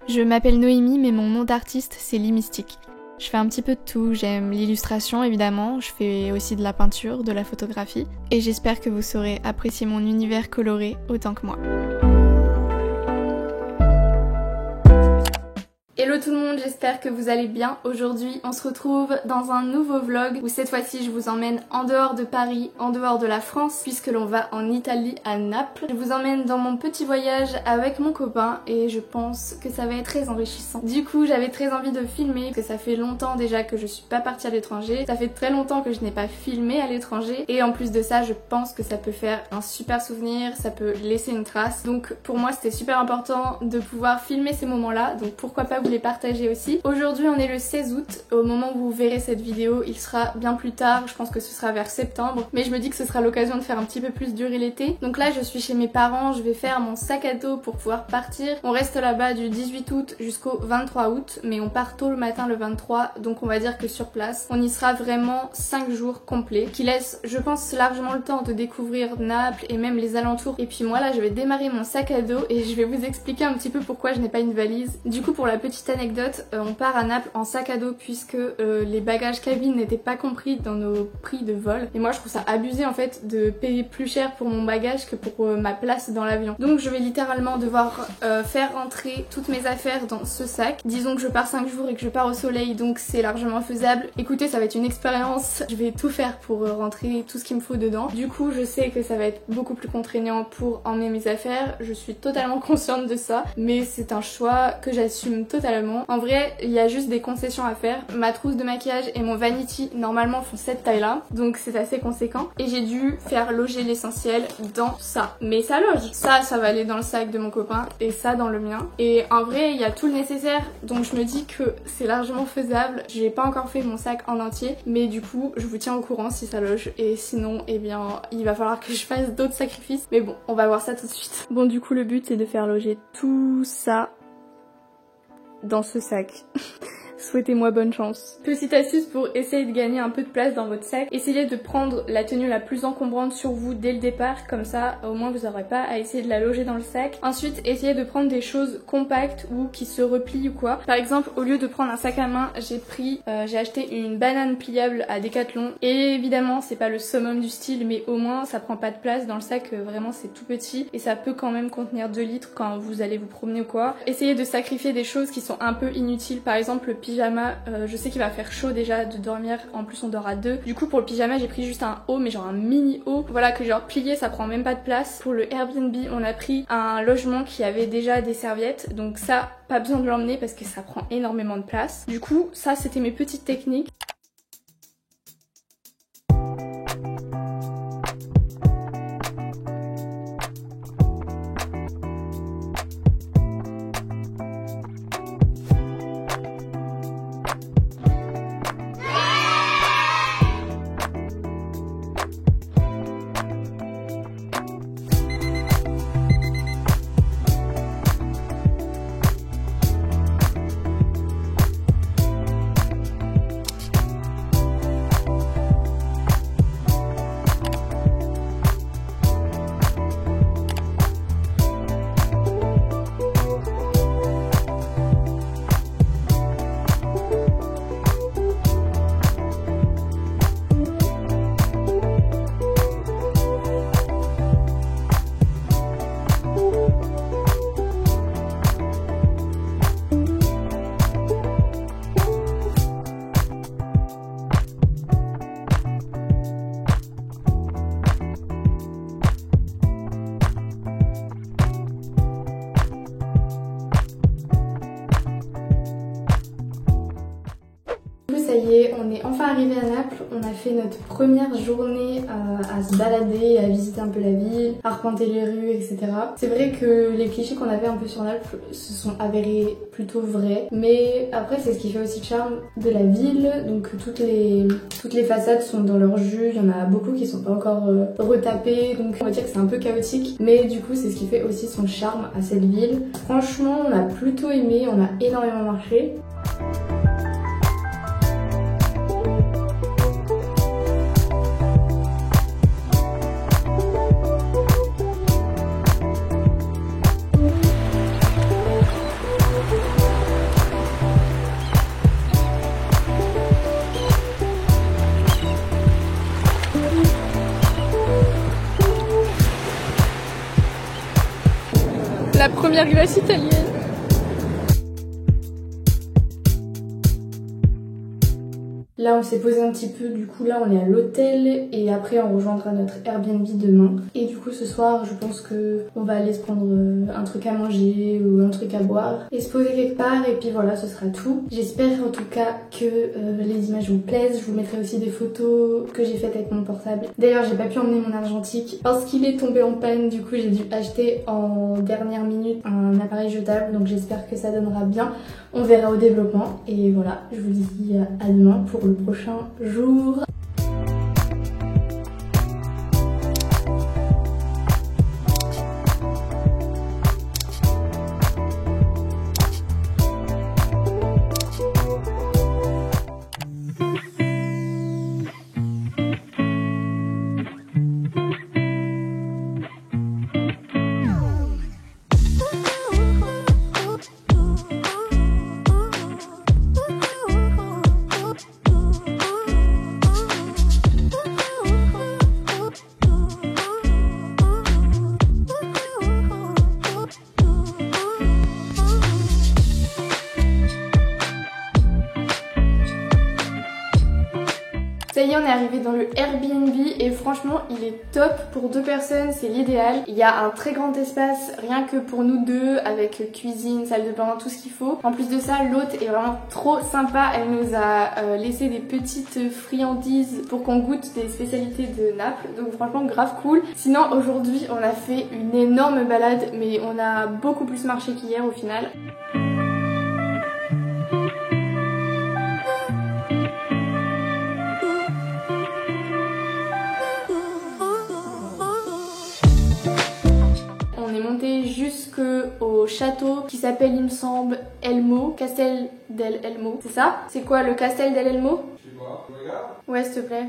Je m'appelle Noémie, mais mon nom d'artiste c'est Limystique. Je fais un petit peu de tout, j'aime l'illustration évidemment, je fais aussi de la peinture, de la photographie, et j'espère que vous saurez apprécier mon univers coloré autant que moi. Hello tout le monde, j'espère que vous allez bien. Aujourd'hui, on se retrouve dans un nouveau vlog où cette fois-ci je vous emmène en dehors de Paris, en dehors de la France, puisque l'on va en Italie, à Naples. Je vous emmène dans mon petit voyage avec mon copain et je pense que ça va être très enrichissant. Du coup, j'avais très envie de filmer, parce que ça fait longtemps déjà que je suis pas partie à l'étranger. Ça fait très longtemps que je n'ai pas filmé à l'étranger. Et en plus de ça, je pense que ça peut faire un super souvenir, ça peut laisser une trace. Donc pour moi, c'était super important de pouvoir filmer ces moments-là. Donc pourquoi pas vous les partager aussi. Aujourd'hui on est le 16 août, au moment où vous verrez cette vidéo il sera bien plus tard, je pense que ce sera vers septembre, mais je me dis que ce sera l'occasion de faire un petit peu plus durer l'été. Donc là je suis chez mes parents, je vais faire mon sac à dos pour pouvoir partir. On reste là-bas du 18 août jusqu'au 23 août, mais on part tôt le matin le 23, donc on va dire que sur place on y sera vraiment 5 jours complets, qui laisse je pense largement le temps de découvrir Naples et même les alentours. Et puis moi là je vais démarrer mon sac à dos et je vais vous expliquer un petit peu pourquoi je n'ai pas une valise. Du coup pour la petite anecdote, on part à Naples en sac à dos puisque les bagages cabine n'étaient pas compris dans nos prix de vol, et moi je trouve ça abusé en fait de payer plus cher pour mon bagage que pour ma place dans l'avion. Donc je vais littéralement devoir faire rentrer toutes mes affaires dans ce sac. Disons que je pars 5 jours et que je pars au soleil, donc c'est largement faisable. Écoutez, ça va être une expérience, je vais tout faire pour rentrer tout ce qu'il me faut dedans. Du coup je sais que ça va être beaucoup plus contraignant pour emmener mes affaires, je suis totalement consciente de ça, mais c'est un choix que j'assume totalement. En vrai, il y a juste des concessions à faire. Ma trousse de maquillage et mon vanity normalement font cette taille là, donc c'est assez conséquent. Et j'ai dû faire loger l'essentiel dans ça. Mais ça loge. Ça va aller dans le sac de mon copain et ça dans le mien. Et en vrai, il y a tout le nécessaire, donc je me dis que c'est largement faisable. J'ai pas encore fait mon sac en entier, mais du coup, je vous tiens au courant si ça loge. Et sinon, eh bien, il va falloir que je fasse d'autres sacrifices. Mais bon, on va voir ça tout de suite. Bon, du coup, le but c'est de faire loger tout ça dans ce sac. Souhaitez-moi bonne chance. Petite astuce pour essayer de gagner un peu de place dans votre sac, essayez de prendre la tenue la plus encombrante sur vous dès le départ, comme ça au moins vous n'aurez pas à essayer de la loger dans le sac. Ensuite essayez de prendre des choses compactes ou qui se replient ou quoi. Par exemple, au lieu de prendre un sac à main, j'ai acheté une banane pliable à Decathlon, et évidemment c'est pas le summum du style, mais au moins ça prend pas de place dans le sac, vraiment c'est tout petit et ça peut quand même contenir 2 litres quand vous allez vous promener ou quoi. Essayez de sacrifier des choses qui sont un peu inutiles, par exemple le pyjama, je sais qu'il va faire chaud déjà de dormir, en plus on dort à 2. Du coup pour le pyjama j'ai pris juste un haut, mais genre un mini haut, voilà, que genre plié, ça prend même pas de place. Pour le Airbnb on a pris un logement qui avait déjà des serviettes, donc ça pas besoin de l'emmener parce que ça prend énormément de place. Du coup ça c'était mes petites techniques. Ça y est, on est enfin arrivé à Naples, on a fait notre première journée à se balader, à visiter un peu la ville, à arpenter les rues, etc. C'est vrai que les clichés qu'on avait un peu sur Naples se sont avérés plutôt vrais, mais après c'est ce qui fait aussi le charme de la ville, donc toutes les façades sont dans leur jus, il y en a beaucoup qui sont pas encore retapées, donc on va dire que c'est un peu chaotique, mais du coup c'est ce qui fait aussi son charme à cette ville. Franchement on a plutôt aimé, on a énormément marché. la première glace italienne. Là on s'est posé un petit peu, du coup là on est à l'hôtel et après on rejoindra notre Airbnb demain. Et du coup ce soir je pense que on va aller se prendre un truc à manger ou un truc à boire et se poser quelque part et puis voilà, ce sera tout. J'espère en tout cas que les images vous plaisent. Je vous mettrai aussi des photos que j'ai faites avec mon portable. D'ailleurs j'ai pas pu emmener mon argentique parce qu'il est tombé en panne, du coup j'ai dû acheter en dernière minute un appareil jetable, donc j'espère que ça donnera bien. On verra au développement et voilà, je vous dis à demain pour le prochain jour. Ça y est, on est arrivé dans le Airbnb et franchement il est top pour 2 personnes, c'est l'idéal. Il y a un très grand espace rien que pour nous deux avec cuisine, salle de bain, tout ce qu'il faut. En plus de ça, l'hôte est vraiment trop sympa, elle nous a laissé des petites friandises pour qu'on goûte des spécialités de Naples, donc franchement grave cool. Sinon aujourd'hui on a fait une énorme balade mais on a beaucoup plus marché qu'hier au final. Jusqu'au château qui s'appelle, il me semble, Elmo, Castel del Elmo, c'est ça? C'est quoi le Castel del Elmo? Je sais pas, tu regardes? Ouais, s'il te plaît.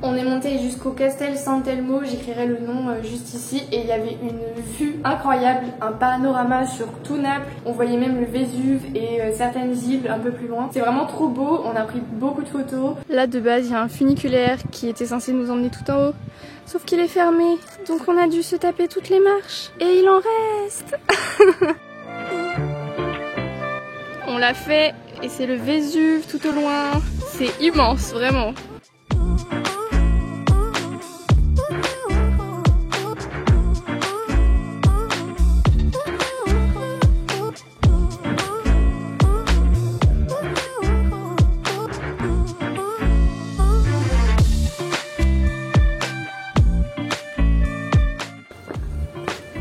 On est monté jusqu'au Castel Sant'Elmo, j'écrirai le nom juste ici, et il y avait une vue incroyable, un panorama sur tout Naples. On voyait même le Vésuve et certaines îles un peu plus loin. C'est vraiment trop beau, on a pris beaucoup de photos. Là de base il y a un funiculaire qui était censé nous emmener tout en haut, sauf qu'il est fermé, donc on a dû se taper toutes les marches. Et il en reste. On l'a fait et c'est le Vésuve tout au loin. C'est immense, vraiment.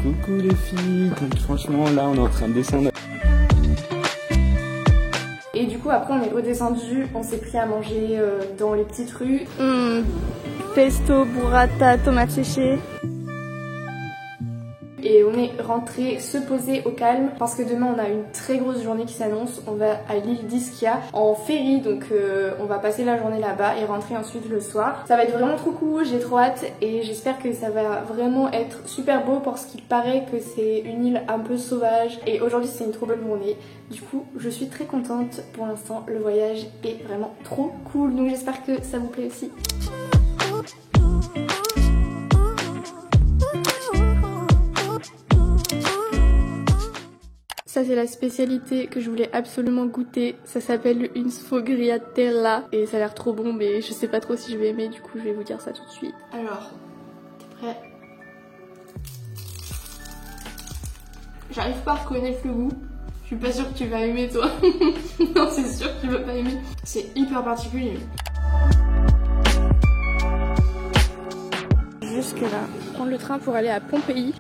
Coucou les filles, donc franchement là on est en train de descendre. Et du coup après on est redescendu, on s'est pris à manger dans les petites rues. Pesto, burrata, tomates séchées. Et on est rentré se poser au calme parce que demain on a une très grosse journée qui s'annonce. On va à l'île d'Ischia en ferry, donc on va passer la journée là-bas et rentrer ensuite le soir. Ça va être vraiment trop cool, j'ai trop hâte et j'espère que ça va vraiment être super beau parce qu'il paraît que c'est une île un peu sauvage et aujourd'hui c'est une trop belle journée. Du coup je suis très contente pour l'instant, le voyage est vraiment trop cool, donc j'espère que ça vous plaît aussi. Ça c'est la spécialité que je voulais absolument goûter, ça s'appelle une sfogriatella et ça a l'air trop bon mais je sais pas trop si je vais aimer, du coup je vais vous dire ça tout de suite. Alors, t'es prêt? J'arrive pas à reconnaître le goût, je suis pas sûre que tu vas aimer toi. Non c'est sûr que tu vas pas aimer, c'est hyper particulier. Jusque là, prendre le train pour aller à Pompéi.